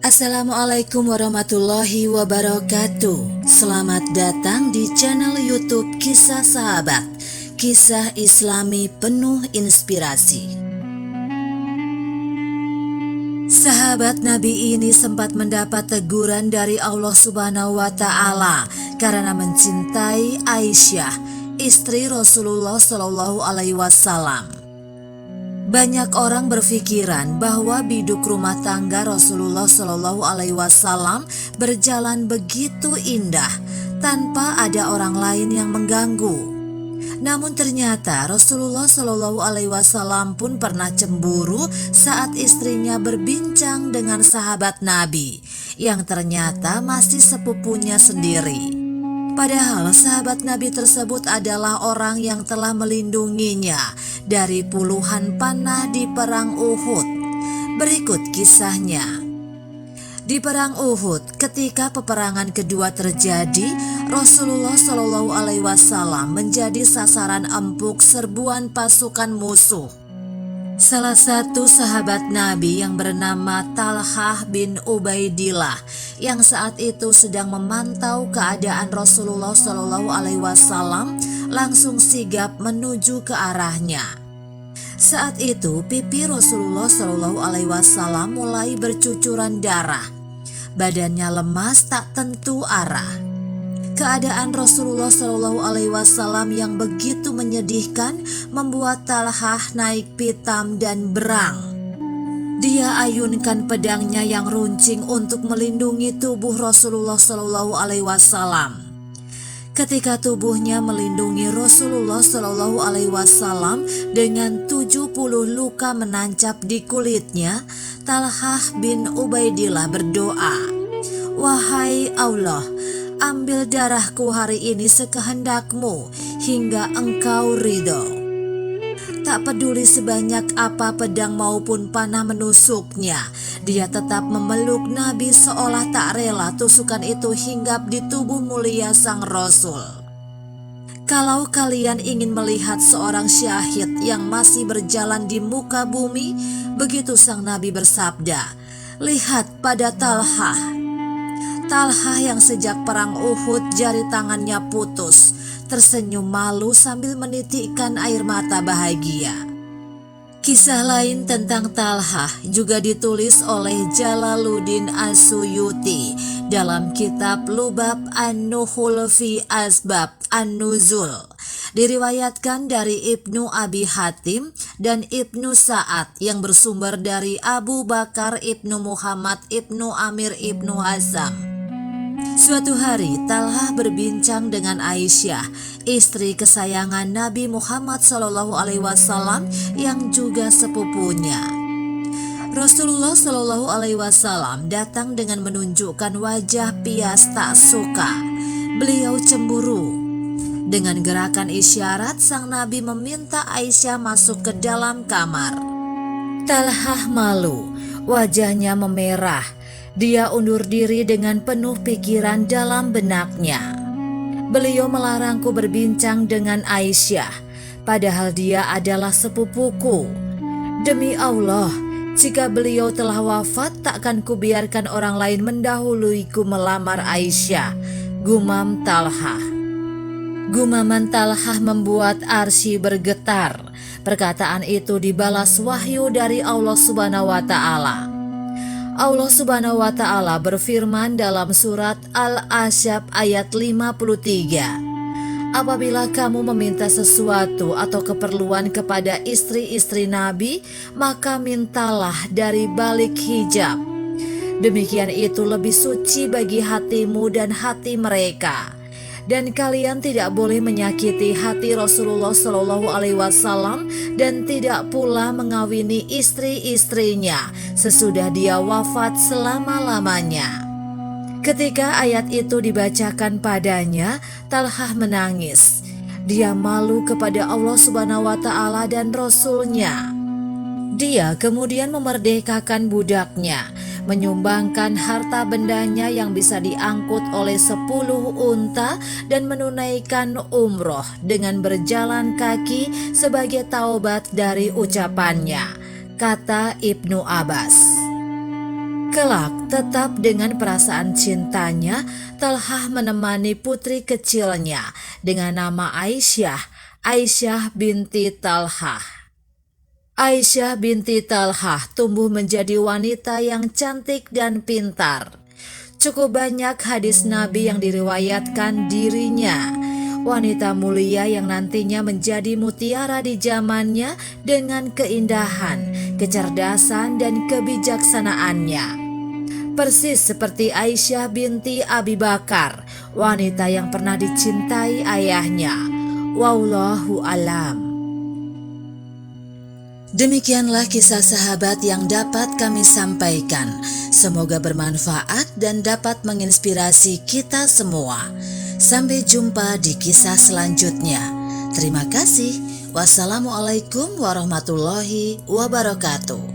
Assalamualaikum warahmatullahi wabarakatuh. Selamat datang di channel YouTube Kisah Sahabat, kisah Islami penuh inspirasi. Sahabat Nabi ini sempat mendapat teguran dari Allah Subhanahu wa Ta'ala karena mencintai Aisyah, istri Rasulullah Shallallahu Alaihi Wasallam. Banyak orang berpikiran bahwa biduk rumah tangga Rasulullah Shallallahu Alaihi Wasallam berjalan begitu indah tanpa ada orang lain yang mengganggu. Namun ternyata Rasulullah Shallallahu Alaihi Wasallam pun pernah cemburu saat istrinya berbincang dengan sahabat Nabi yang ternyata masih sepupunya sendiri. Padahal sahabat Nabi tersebut adalah orang yang telah melindunginya dari puluhan panah di perang Uhud. Berikut kisahnya. Di perang Uhud, ketika peperangan kedua terjadi, Rasulullah Shallallahu Alaihi Wasallam menjadi sasaran empuk serbuan pasukan musuh. Salah satu sahabat Nabi yang bernama Talhah bin Ubaidillah yang saat itu sedang memantau keadaan Rasulullah Shallallahu Alaihi Wasallam langsung sigap menuju ke arahnya. Saat itu pipi Rasulullah Shallallahu Alaihi Wasallam mulai bercucuran darah. Badannya lemas tak tentu arah. Keadaan Rasulullah Shallallahu Alaihi Wasallam yang begitu menyedihkan membuat Talhah naik pitam dan berang. Dia ayunkan pedangnya yang runcing untuk melindungi tubuh Rasulullah Shallallahu Alaihi Wasallam. Ketika tubuhnya melindungi Rasulullah Shallallahu Alaihi Wasallam dengan 70 luka menancap di kulitnya, Talhah bin Ubaidillah berdoa, "Wahai Allah, ambil darahku hari ini sekehendakmu hingga engkau ridho." Tak peduli sebanyak apa pedang maupun panah menusuknya, dia tetap memeluk Nabi seolah tak rela tusukan itu hinggap di tubuh mulia sang Rasul. Kalau kalian ingin melihat seorang syahid yang masih berjalan di muka bumi, begitu sang Nabi bersabda, lihat pada Talhah. Talhah yang sejak perang Uhud jari tangannya putus, tersenyum malu sambil menitikkan air mata bahagia. Kisah lain tentang Talhah juga ditulis oleh Jalaluddin As-Suyuti dalam kitab Lubab An-Nuhul fi Asbab An-Nuzul. Diriwayatkan dari Ibnu Abi Hatim dan Ibnu Sa'ad yang bersumber dari Abu Bakar Ibnu Muhammad Ibnu Amir Ibnu Hazam. Suatu hari Talhah berbincang dengan Aisyah, istri kesayangan Nabi Muhammad Shallallahu Alaihi Wasallam yang juga sepupunya. Rasulullah Shallallahu Alaihi Wasallam datang dengan menunjukkan wajah pias tak suka. Beliau cemburu. Dengan gerakan isyarat sang Nabi meminta Aisyah masuk ke dalam kamar. Talhah malu, wajahnya memerah. Dia undur diri dengan penuh pikiran dalam benaknya. Beliau melarangku berbincang dengan Aisyah, padahal dia adalah sepupuku. Demi Allah, jika beliau telah wafat, takkan kubiarkan orang lain mendahuluiku melamar Aisyah, gumam Talhah. Gumaman Talhah membuat arsy bergetar. Perkataan itu dibalas wahyu dari Allah Subhanahu wa Ta'ala. Allah Subhanahu wa Ta'ala berfirman dalam surat Al-Ahzab ayat 53, apabila kamu meminta sesuatu atau keperluan kepada istri-istri Nabi, maka mintalah dari balik hijab. Demikian itu lebih suci bagi hatimu dan hati mereka. Dan kalian tidak boleh menyakiti hati Rasulullah Shallallahu Alaihi Wasallam dan tidak pula mengawini istri-istrinya sesudah dia wafat selama-lamanya. Ketika ayat itu dibacakan padanya, Talhah menangis. Dia malu kepada Allah Subhanahu wa Ta'ala dan Rasul-Nya. Dia kemudian memerdekakan budaknya, menyumbangkan harta bendanya yang bisa diangkut oleh 10 unta dan menunaikan umroh dengan berjalan kaki sebagai taubat dari ucapannya, kata Ibnu Abbas. Kelak tetap dengan perasaan cintanya, Talhah menemani putri kecilnya dengan nama Aisyah binti Talhah. Aisyah binti Talhah tumbuh menjadi wanita yang cantik dan pintar. Cukup banyak hadis Nabi yang diriwayatkan dirinya. Wanita mulia yang nantinya menjadi mutiara di zamannya dengan keindahan, kecerdasan, dan kebijaksanaannya. Persis seperti Aisyah binti Abi Bakar, wanita yang pernah dicintai ayahnya. Wallahu alam. Demikianlah kisah sahabat yang dapat kami sampaikan. Semoga bermanfaat dan dapat menginspirasi kita semua. Sampai jumpa di kisah selanjutnya. Terima kasih. Wassalamualaikum warahmatullahi wabarakatuh.